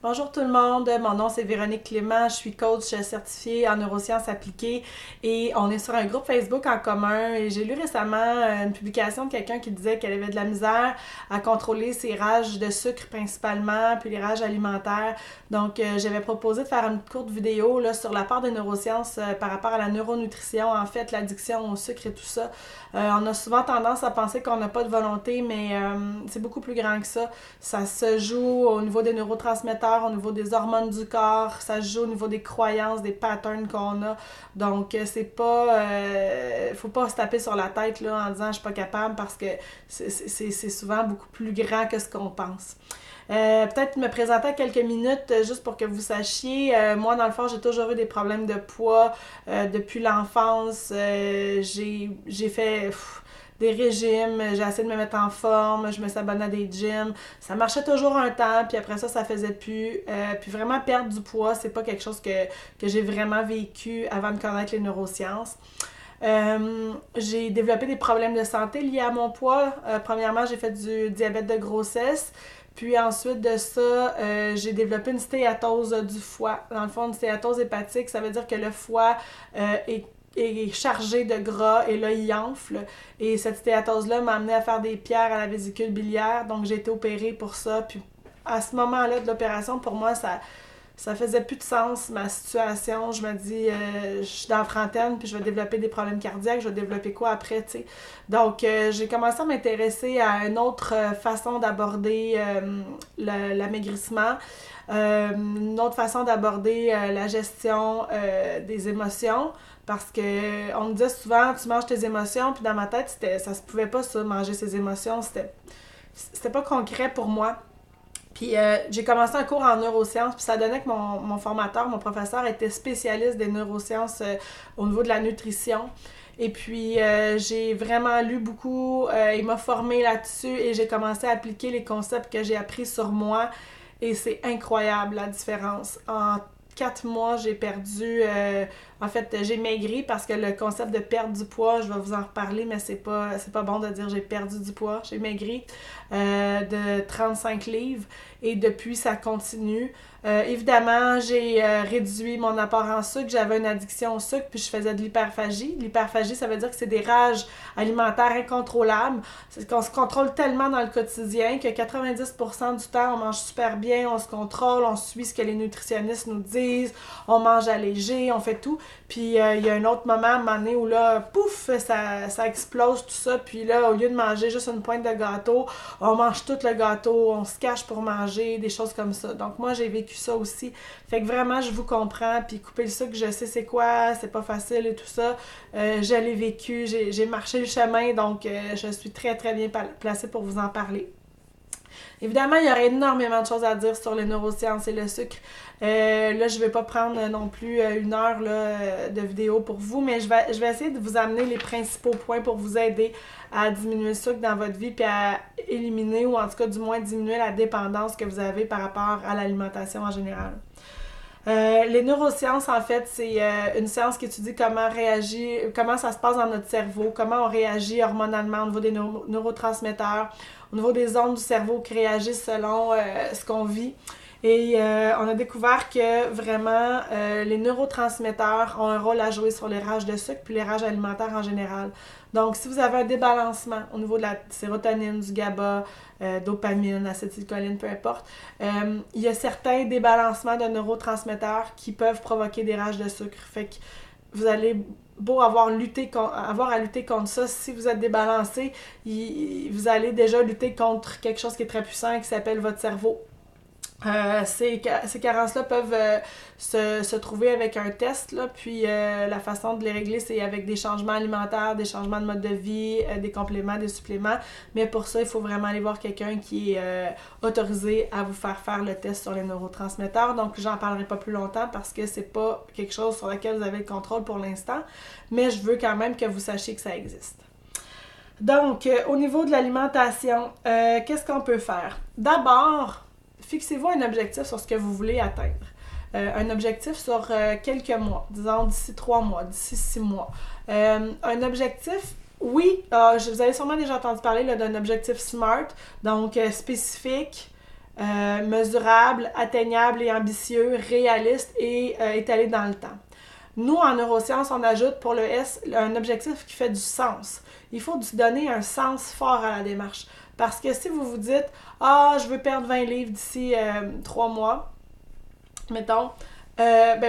Bonjour tout le monde, mon nom c'est Véronique Clément, je suis coach certifiée en neurosciences appliquées et on est sur un groupe Facebook en commun et j'ai lu récemment une publication de quelqu'un qui disait qu'elle avait de la misère à contrôler ses rages de sucre principalement, puis les rages alimentaires. Donc j'avais proposé de faire une courte vidéo là, sur la part des neurosciences par rapport à la neuronutrition, en fait l'addiction au sucre et tout ça. On a souvent tendance à penser qu'on n'a pas de volonté, mais c'est beaucoup plus grand que ça. Ça se joue au niveau des neurotransmetteurs, au niveau des hormones du corps, ça se joue au niveau des croyances, des patterns qu'on a. Donc, c'est pas... faut pas se taper sur la tête là, en disant « je suis pas capable » parce que c'est souvent beaucoup plus grand que ce qu'on pense. Peut-être me présenter à quelques minutes juste pour que vous sachiez. Moi, dans le fond, j'ai toujours eu des problèmes de poids depuis l'enfance. J'ai fait des régimes, j'ai essayé de me mettre en forme, je me suis abonnée à des gyms. Ça marchait toujours un temps, puis après ça, ça faisait plus. Puis vraiment, perdre du poids, c'est pas quelque chose que j'ai vraiment vécu avant de connaître les neurosciences. J'ai développé des problèmes de santé liés à mon poids. Premièrement, j'ai fait du diabète de grossesse. Puis ensuite de ça, j'ai développé une stéatose du foie. Dans le fond, une stéatose hépatique, ça veut dire que le foie est chargé de gras et là, il enfle. Et cette stéatose-là m'a amené à faire des pierres à la vésicule biliaire. Donc, j'ai été opérée pour ça. Puis à ce moment-là de l'opération, pour moi, ça faisait plus de sens, ma situation. Je me dis, je suis dans la trentaine, puis je vais développer des problèmes cardiaques, je vais développer quoi après, tu sais. Donc, j'ai commencé à m'intéresser à une autre façon d'aborder l'amaigrissement, une autre façon d'aborder la gestion des émotions, parce que on me disait souvent, tu manges tes émotions, puis dans ma tête, ça se pouvait pas ça, manger ses émotions, c'était pas concret pour moi. Puis j'ai commencé un cours en neurosciences, puis ça donnait que mon formateur, mon professeur était spécialiste des neurosciences au niveau de la nutrition. Et puis j'ai vraiment lu beaucoup, il m'a formé là-dessus et j'ai commencé à appliquer les concepts que j'ai appris sur moi. Et c'est incroyable la différence. En 4 mois, j'ai perdu. En fait, j'ai maigri parce que le concept de perdre du poids, je vais vous en reparler, mais c'est pas bon de dire j'ai perdu du poids. J'ai maigri de 35 livres et depuis, ça continue. Évidemment, j'ai réduit mon apport en sucre. J'avais une addiction au sucre, puis je faisais de l'hyperphagie. L'hyperphagie, ça veut dire que c'est des rages alimentaires incontrôlables. C'est qu'on se contrôle tellement dans le quotidien que 90% du temps, on mange super bien, on se contrôle, on suit ce que les nutritionnistes nous disent, on mange allégé, on fait tout. Puis il y a un autre moment, à un moment donné, où là, pouf, ça explose tout ça. Puis là, au lieu de manger juste une pointe de gâteau, on mange tout le gâteau, on se cache pour manger, des choses comme ça. Donc moi, j'ai vécu ça aussi. Fait que vraiment, je vous comprends. Puis couper le sucre, je sais c'est quoi, c'est pas facile et tout ça. Je l'ai vécu, j'ai marché le chemin, donc je suis très très bien placée pour vous en parler. Évidemment, il y aurait énormément de choses à dire sur les neurosciences et le sucre. Là, je ne vais pas prendre non plus 1 heure là, de vidéo pour vous, mais je vais essayer de vous amener les principaux points pour vous aider à diminuer le sucre dans votre vie puis à éliminer ou en tout cas du moins diminuer la dépendance que vous avez par rapport à l'alimentation en général. Les neurosciences, en fait, c'est une science qui étudie comment ça se passe dans notre cerveau, comment on réagit hormonalement au niveau des neurotransmetteurs, au niveau des ondes du cerveau qui réagissent selon ce qu'on vit. Et on a découvert que vraiment les neurotransmetteurs ont un rôle à jouer sur les rages de sucre puis les rages alimentaires en général. Donc, si vous avez un débalancement au niveau de la sérotonine, du GABA, dopamine, acétylcholine, peu importe, il y a certains débalancements de neurotransmetteurs qui peuvent provoquer des rages de sucre. Fait que vous allez beau avoir à lutter contre ça, si vous êtes débalancé, vous allez déjà lutter contre quelque chose qui est très puissant qui s'appelle votre cerveau. Ces carences-là peuvent se trouver avec un test, là, puis la façon de les régler, c'est avec des changements alimentaires, des changements de mode de vie, des compléments, des suppléments. Mais pour ça, il faut vraiment aller voir quelqu'un qui est autorisé à vous faire le test sur les neurotransmetteurs. Donc, j'en parlerai pas plus longtemps parce que c'est pas quelque chose sur lequel vous avez le contrôle pour l'instant, mais je veux quand même que vous sachiez que ça existe. Donc, au niveau de l'alimentation, qu'est-ce qu'on peut faire? D'abord, fixez-vous un objectif sur ce que vous voulez atteindre. Un objectif sur quelques mois, disons d'ici 3 mois, d'ici 6 mois. Un objectif, oui, vous avez sûrement déjà entendu parler là, d'un objectif SMART, donc spécifique, mesurable, atteignable et ambitieux, réaliste et étalé dans le temps. Nous, en neurosciences, on ajoute pour le S un objectif qui fait du sens. Il faut donner un sens fort à la démarche. Parce que si vous vous dites « Ah, je veux perdre 20 livres d'ici 3 mois », mettons,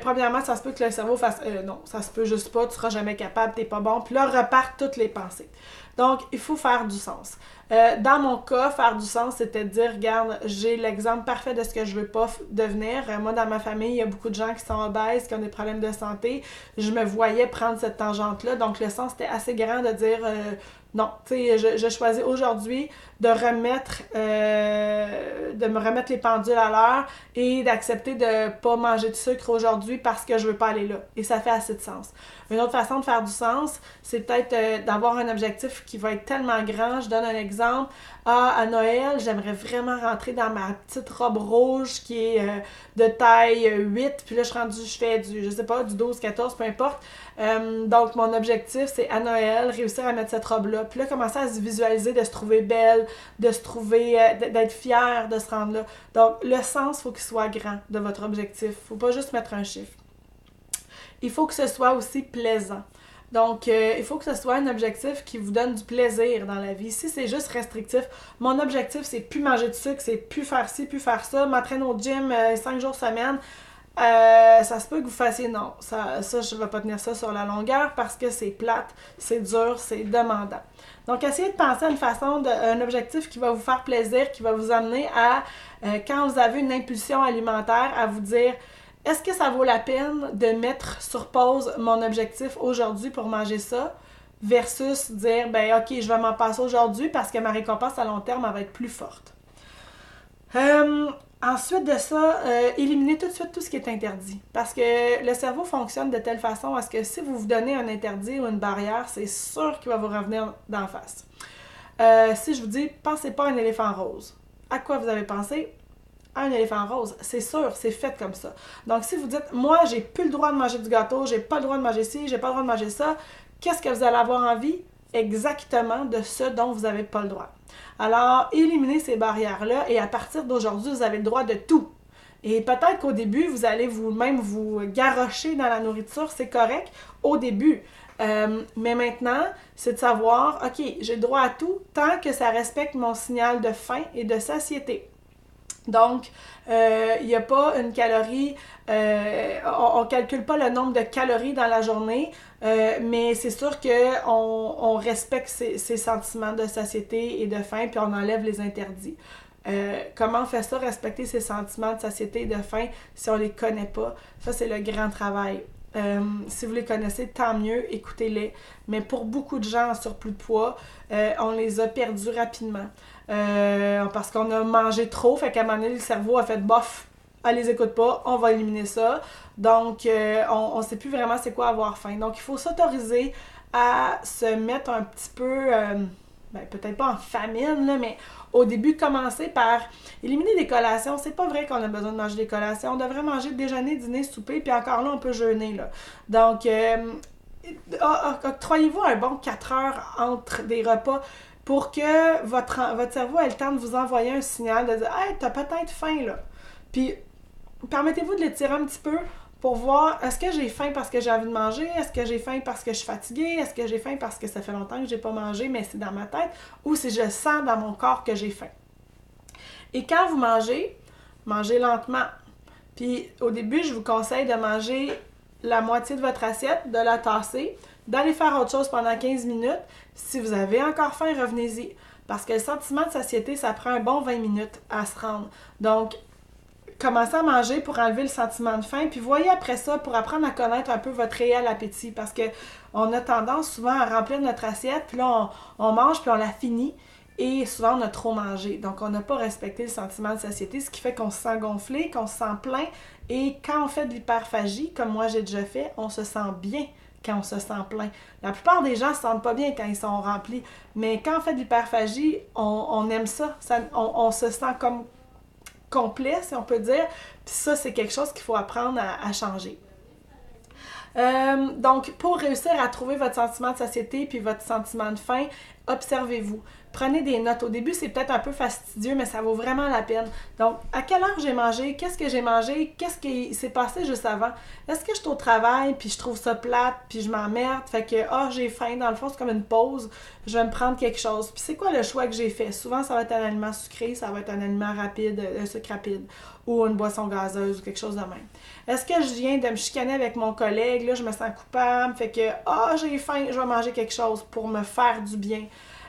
premièrement, ça se peut que le cerveau fasse non, ça se peut juste pas, tu seras jamais capable, t'es pas bon. Puis là, repartent toutes les pensées. Donc, il faut faire du sens. Dans mon cas, faire du sens, c'était de dire, regarde, j'ai l'exemple parfait de ce que je veux pas devenir. Moi, dans ma famille, il y a beaucoup de gens qui sont obèses, qui ont des problèmes de santé. Je me voyais prendre cette tangente-là. Donc, le sens était assez grand de dire, non, tu sais, je choisis aujourd'hui de me remettre les pendules à l'heure et d'accepter de pas manger de sucre aujourd'hui parce que je veux pas aller là. Et ça fait assez de sens. Une autre façon de faire du sens, c'est peut-être d'avoir un objectif qui va être tellement grand. Je donne un exemple. À Noël, j'aimerais vraiment rentrer dans ma petite robe rouge qui est de taille 8. Puis là, je fais je sais pas, du 12, 14, peu importe. Donc, mon objectif, c'est à Noël, réussir à mettre cette robe-là. Puis là, commencer à se visualiser, de se trouver belle, de se trouver, d'être fière de se rendre là. Donc, le sens, il faut qu'il soit grand de votre objectif. Faut pas juste mettre un chiffre. Il faut que ce soit aussi plaisant. Donc, il faut que ce soit un objectif qui vous donne du plaisir dans la vie. Si c'est juste restrictif, mon objectif, c'est plus manger de sucre, c'est plus faire ci, plus faire ça, m'entraîner au gym 5 jours semaine, ça se peut que vous fassiez non. Ça, je ne vais pas tenir ça sur la longueur parce que c'est plate, c'est dur, c'est demandant. Donc, essayez de penser à une façon, un objectif qui va vous faire plaisir, qui va vous amener à, quand vous avez une impulsion alimentaire, à vous dire est-ce que ça vaut la peine de mettre sur pause mon objectif aujourd'hui pour manger ça versus dire ok, je vais m'en passer aujourd'hui parce que ma récompense à long terme elle va être plus forte. Ensuite de ça, éliminez tout de suite tout ce qui est interdit. Parce que le cerveau fonctionne de telle façon à ce que si vous vous donnez un interdit ou une barrière, c'est sûr qu'il va vous revenir d'en face. Si je vous dis, pensez pas à un éléphant rose. À quoi vous avez pensé? À un éléphant rose. C'est sûr, c'est fait comme ça. Donc si vous dites, moi, j'ai plus le droit de manger du gâteau, j'ai pas le droit de manger ci, j'ai pas le droit de manger ça, qu'est-ce que vous allez avoir envie? Exactement de ce dont vous n'avez pas le droit. Alors, éliminez ces barrières-là et à partir d'aujourd'hui, vous avez le droit de tout. Et peut-être qu'au début, vous allez vous-même vous garrocher dans la nourriture, c'est correct au début. Mais maintenant, c'est de savoir, ok, j'ai le droit à tout tant que ça respecte mon signal de faim et de satiété. Donc, il n'y a pas une calorie, on ne calcule pas le nombre de calories dans la journée, mais c'est sûr qu'on respecte ces sentiments de satiété et de faim, puis on enlève les interdits. Comment on fait ça, respecter ces sentiments de satiété et de faim, si on ne les connaît pas? Ça, c'est le grand travail. Si vous les connaissez, tant mieux, écoutez-les. Mais pour beaucoup de gens en surplus de poids, on les a perdus rapidement. Parce qu'on a mangé trop, fait qu'à un moment donné, le cerveau a fait bof, elle les écoute pas, on va éliminer ça. Donc, on sait plus vraiment c'est quoi avoir faim. Donc, il faut s'autoriser à se mettre un petit peu, peut-être pas en famine, là, mais au début, commencer par éliminer des collations. C'est pas vrai qu'on a besoin de manger des collations. On devrait manger déjeuner, dîner, souper, puis encore là, on peut jeûner, là. Donc, octroyez-vous un bon 4 heures entre des repas pour que votre cerveau ait le temps de vous envoyer un signal de dire « Hey, t'as peut-être faim, là. » Puis, permettez-vous de l'étirer un petit peu pour voir, est-ce que j'ai faim parce que j'ai envie de manger? Est-ce que j'ai faim parce que je suis fatiguée? Est-ce que j'ai faim parce que ça fait longtemps que j'ai pas mangé, mais c'est dans ma tête? Ou si je sens dans mon corps que j'ai faim? Et quand vous mangez, mangez lentement. Puis, au début, je vous conseille de manger la moitié de votre assiette, de la tasser, d'aller faire autre chose pendant 15 minutes. Si vous avez encore faim, revenez-y. Parce que le sentiment de satiété, ça prend un bon 20 minutes à se rendre. Donc, commencez à manger pour enlever le sentiment de faim, puis voyez après ça pour apprendre à connaître un peu votre réel appétit. Parce que on a tendance souvent à remplir notre assiette, puis là, on mange, puis on la finit. Et souvent, on a trop mangé. Donc, on n'a pas respecté le sentiment de satiété, ce qui fait qu'on se sent gonflé, qu'on se sent plein. Et quand on fait de l'hyperphagie, comme moi j'ai déjà fait, on se sent bien quand on se sent plein. La plupart des gens ne se sentent pas bien quand ils sont remplis. Mais quand on fait de l'hyperphagie, on aime ça. On se sent comme complet, si on peut dire. Puis ça, c'est quelque chose qu'il faut apprendre à changer. Donc, pour réussir à trouver votre sentiment de satiété puis votre sentiment de faim, observez-vous. Prenez des notes. Au début, c'est peut-être un peu fastidieux, mais ça vaut vraiment la peine. Donc, à quelle heure j'ai mangé? Qu'est-ce que j'ai mangé? Qu'est-ce qui s'est passé juste avant? Est-ce que je suis au travail, puis je trouve ça plate, puis je m'emmerde? Fait que, j'ai faim. Dans le fond, c'est comme une pause. Je vais me prendre quelque chose. Puis c'est quoi le choix que j'ai fait? Souvent, ça va être un aliment sucré, ça va être un aliment rapide, un sucre rapide, ou une boisson gazeuse, ou quelque chose de même. Est-ce que je viens de me chicaner avec mon collègue? Là, je me sens coupable. Fait que, j'ai faim, je vais manger quelque chose pour me faire du bien.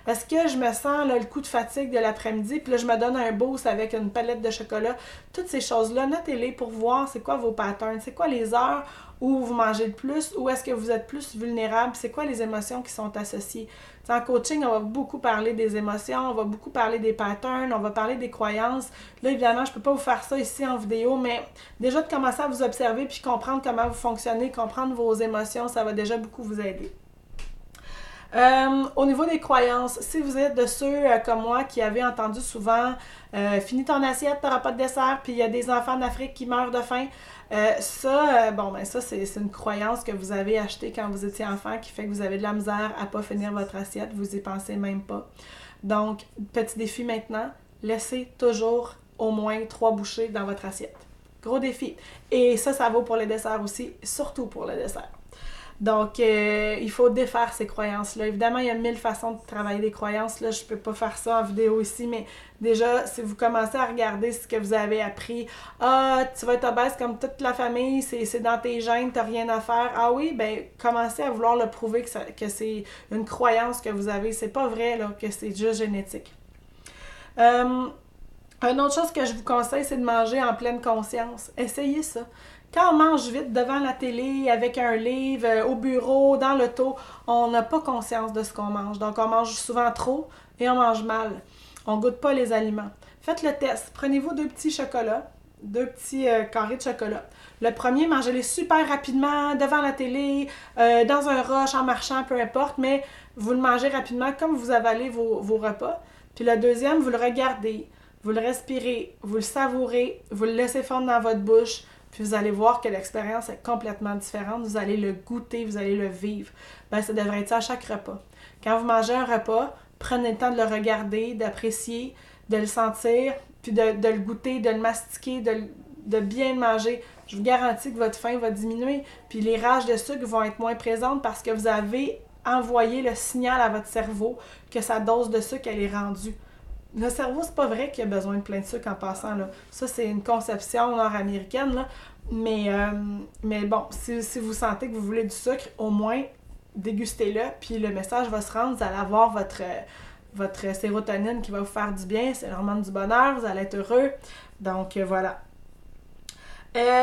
Est-ce que je me sens là, le coup de fatigue de l'après-midi, puis là, je me donne un boost avec une palette de chocolat? Toutes ces choses-là, notez-les pour voir c'est quoi vos patterns, c'est quoi les heures où vous mangez le plus, où est-ce que vous êtes plus vulnérable, c'est quoi les émotions qui sont associées. T'sais, en coaching, on va beaucoup parler des émotions, on va beaucoup parler des patterns, on va parler des croyances. Là, évidemment, je peux pas vous faire ça ici en vidéo, mais déjà de commencer à vous observer puis comprendre comment vous fonctionnez, comprendre vos émotions, ça va déjà beaucoup vous aider. Au niveau des croyances, si vous êtes de ceux comme moi qui avaient entendu souvent finis ton assiette, t'auras pas de dessert, puis il y a des enfants d'Afrique qui meurent de faim, ça c'est une croyance que vous avez achetée quand vous étiez enfant qui fait que vous avez de la misère à pas finir votre assiette, vous y pensez même pas. Donc, petit défi maintenant, laissez toujours au moins 3 bouchées dans votre assiette. Gros défi. Et ça vaut pour le dessert aussi, surtout pour le dessert. Donc, il faut défaire ces croyances-là. Évidemment, il y a 1000 façons de travailler des croyances. Là, je ne peux pas faire ça en vidéo ici, mais déjà, si vous commencez à regarder ce que vous avez appris, tu vas être obèse comme toute la famille, c'est dans tes gènes, tu n'as rien à faire. Ah oui, ben commencez à vouloir le prouver que c'est une croyance que vous avez. C'est pas vrai là, que c'est juste génétique. Une autre chose que je vous conseille, c'est de manger en pleine conscience. Essayez ça. Quand on mange vite devant la télé, avec un livre, au bureau, dans l'auto, on n'a pas conscience de ce qu'on mange. Donc, on mange souvent trop et on mange mal. On ne goûte pas les aliments. Faites le test. Prenez-vous 2 petits chocolats, 2 petits carrés de chocolat. Le premier, mangez-les super rapidement, devant la télé, dans un rush, en marchant, peu importe, mais vous le mangez rapidement comme vous avalez vos repas. Puis le deuxième, vous le regardez, vous le respirez, vous le savourez, vous le laissez fondre dans votre bouche. Puis vous allez voir que l'expérience est complètement différente. Vous allez le goûter, vous allez le vivre. Ben, ça devrait être ça à chaque repas. Quand vous mangez un repas, prenez le temps de le regarder, d'apprécier, de le sentir, puis de le goûter, de le mastiquer, de bien le manger. Je vous garantis que votre faim va diminuer. Puis les rages de sucre vont être moins présentes parce que vous avez envoyé le signal à votre cerveau que sa dose de sucre, elle est rendue. Le cerveau, c'est pas vrai qu'il a besoin de plein de sucre en passant, là. Ça, c'est une conception nord-américaine, là. Mais bon, si vous sentez que vous voulez du sucre, au moins, dégustez-le, puis le message va se rendre, vous allez avoir votre sérotonine qui va vous faire du bien, c'est l'hormone du bonheur, vous allez être heureux. Donc, voilà.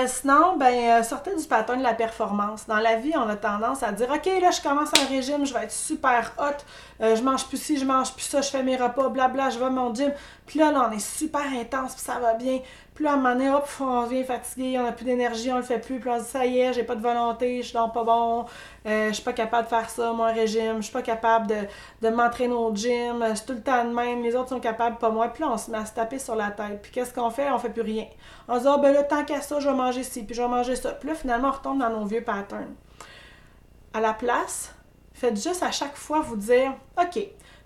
Sinon, sortez du pattern de la performance. Dans la vie, on a tendance à dire « Ok, là, je commence un régime, je vais être super hot, je mange plus ci, je mange plus ça, je fais mes repas, blabla, je vais à mon gym. » Puis là, on est super intense, puis ça va bien. Puis là, à un moment donné, hop, on vient fatigué, on n'a plus d'énergie, on le fait plus. Puis on se dit « Ça y est, j'ai pas de volonté, je suis donc pas bon, je suis pas capable de faire ça, moi, un régime, je suis pas capable de m'entraîner au gym, je suis tout le temps de même, les autres sont capables, pas moi. » Puis là, on se met à se taper sur la tête. Puis qu'est-ce qu'on fait? On fait plus rien. On se dit « là, tant qu'à ça, je vais manger ci, puis je vais manger ça. » Puis là, finalement, on retombe dans nos vieux patterns. À la place, faites juste à chaque fois vous dire « Ok,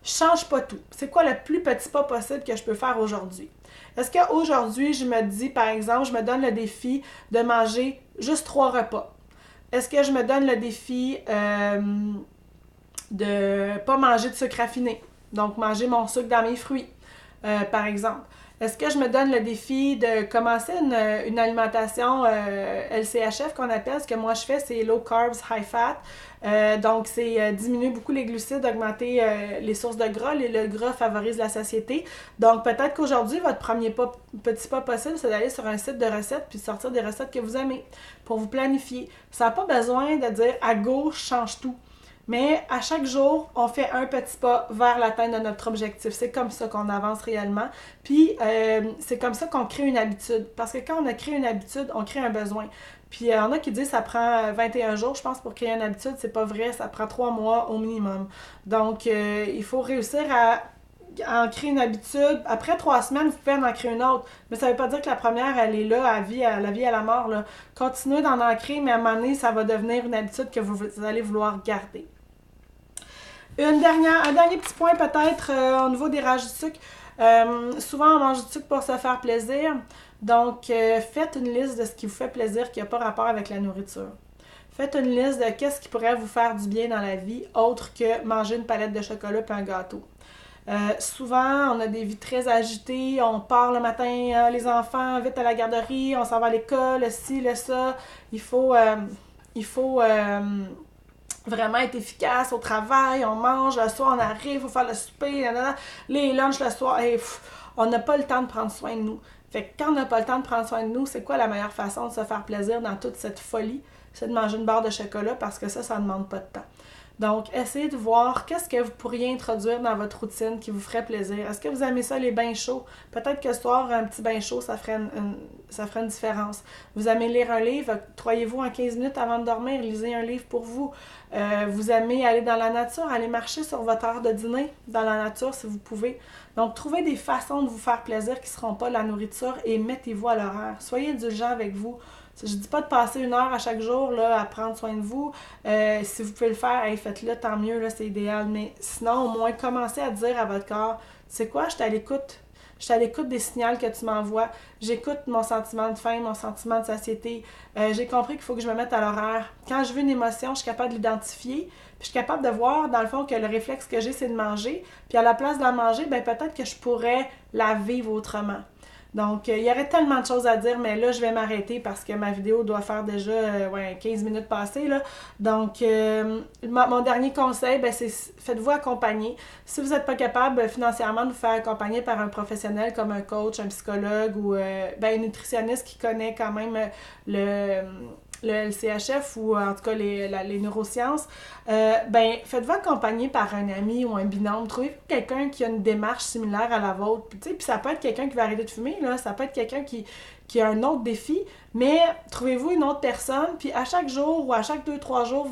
je change pas tout. C'est quoi le plus petit pas possible que je peux faire aujourd'hui? Est-ce qu'aujourd'hui, je me dis, par exemple, je me donne le défi de manger juste 3 repas? Est-ce que je me donne le défi de pas manger de sucre raffiné? Donc, manger mon sucre dans mes fruits, par exemple. Est-ce que je me donne le défi de commencer une alimentation LCHF qu'on appelle? Ce que moi je fais, c'est low carbs, high fat. Donc, c'est diminuer beaucoup les glucides, augmenter les sources de gras. Le gras favorise la satiété. Donc, peut-être qu'aujourd'hui, votre premier petit pas possible, c'est d'aller sur un site de recettes puis de sortir des recettes que vous aimez pour vous planifier. Ça n'a pas besoin de dire à gauche, change tout. Mais à chaque jour, on fait un petit pas vers l'atteinte de notre objectif. C'est comme ça qu'on avance réellement. Puis, c'est comme ça qu'on crée une habitude. Parce que quand on a créé une habitude, on crée un besoin. Puis, il y en a qui disent que ça prend 21 jours, je pense, pour créer une habitude. C'est pas vrai, ça prend 3 mois au minimum. Donc, il faut réussir à en créer une habitude. Après 3 semaines, vous pouvez en créer une autre. Mais ça veut pas dire que la première, elle est là, à la vie, à la mort, là. Continuez d'en créer, mais à un moment donné, ça va devenir une habitude que vous allez vouloir garder. Un dernier petit point peut-être au niveau des rajouts de sucre. Souvent, on mange du sucre pour se faire plaisir. Donc, faites une liste de ce qui vous fait plaisir qui n'a pas rapport avec la nourriture. Faites une liste de qu'est-ce qui pourrait vous faire du bien dans la vie, autre que manger une palette de chocolat et un gâteau. Souvent, on a des vies très agitées, on part le matin, les enfants, vite à la garderie, on s'en va à l'école, le ci, le ça. Il faut vraiment être efficace au travail, on mange, le soir on arrive, il faut faire le souper, les lunchs le soir, et on n'a pas le temps de prendre soin de nous. Fait que quand on n'a pas le temps de prendre soin de nous, c'est quoi la meilleure façon de se faire plaisir dans toute cette folie? C'est de manger une barre de chocolat parce que ça ne demande pas de temps. Donc, essayez de voir qu'est-ce que vous pourriez introduire dans votre routine qui vous ferait plaisir. Est-ce que vous aimez ça, les bains chauds? Peut-être que ce soir, un petit bain chaud, ça ferait une différence. Vous aimez lire un livre? Croyez-vous en 15 minutes avant de dormir, lisez un livre pour vous. Vous aimez aller dans la nature, aller marcher sur votre heure de dîner dans la nature si vous pouvez. Donc, trouvez des façons de vous faire plaisir qui ne seront pas la nourriture et mettez-vous à l'horaire. Soyez indulgents avec vous. Je ne dis pas de passer 1 heure à chaque jour là, à prendre soin de vous. Si vous pouvez le faire, hey, faites-le, tant mieux, là, c'est idéal. Mais sinon, au moins, commencez à dire à votre corps, tu sais quoi, je suis à l'écoute. Je suis à l'écoute des signaux que tu m'envoies. J'écoute mon sentiment de faim, mon sentiment de satiété. J'ai compris qu'il faut que je me mette à l'horaire. Quand je veux une émotion, je suis capable de l'identifier. Puis je suis capable de voir, dans le fond, que le réflexe que j'ai, c'est de manger. Puis à la place de la manger, ben peut-être que je pourrais la vivre autrement. Donc, il y aurait tellement de choses à dire, mais là, je vais m'arrêter parce que ma vidéo doit faire déjà 15 minutes passées, là. Donc, mon dernier conseil, ben, c'est faites-vous accompagner. Si vous n'êtes pas capable financièrement de vous faire accompagner par un professionnel comme un coach, un psychologue ou un nutritionniste qui connaît quand même le LCHF ou en tout cas les neurosciences, faites-vous accompagner par un ami ou un binôme. Trouvez-vous quelqu'un qui a une démarche similaire à la vôtre. Puis ça peut être quelqu'un qui va arrêter de fumer, là, ça peut être quelqu'un qui a un autre défi, mais trouvez-vous une autre personne, puis à chaque jour ou à chaque 2-3 jours,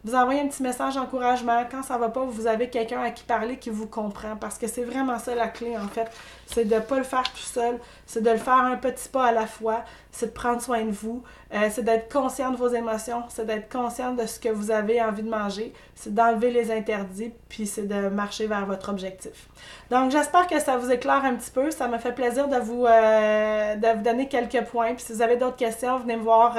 vous envoyez un petit message d'encouragement. Quand ça va pas, vous avez quelqu'un à qui parler qui vous comprend, parce que c'est vraiment ça la clé, en fait. C'est de ne pas le faire tout seul, c'est de le faire un petit pas à la fois, c'est de prendre soin de vous, c'est d'être conscient de vos émotions, c'est d'être conscient de ce que vous avez envie de manger, c'est d'enlever les interdits, puis c'est de marcher vers votre objectif. Donc, j'espère que ça vous éclaire un petit peu. Ça m'a fait plaisir de vous donner quelques points. Puis si vous avez d'autres questions, venez me voir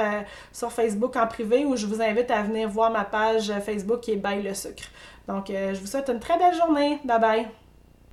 sur Facebook en privé ou je vous invite à venir voir ma page Facebook qui est Bye le sucre. Donc, je vous souhaite une très belle journée. Bye bye!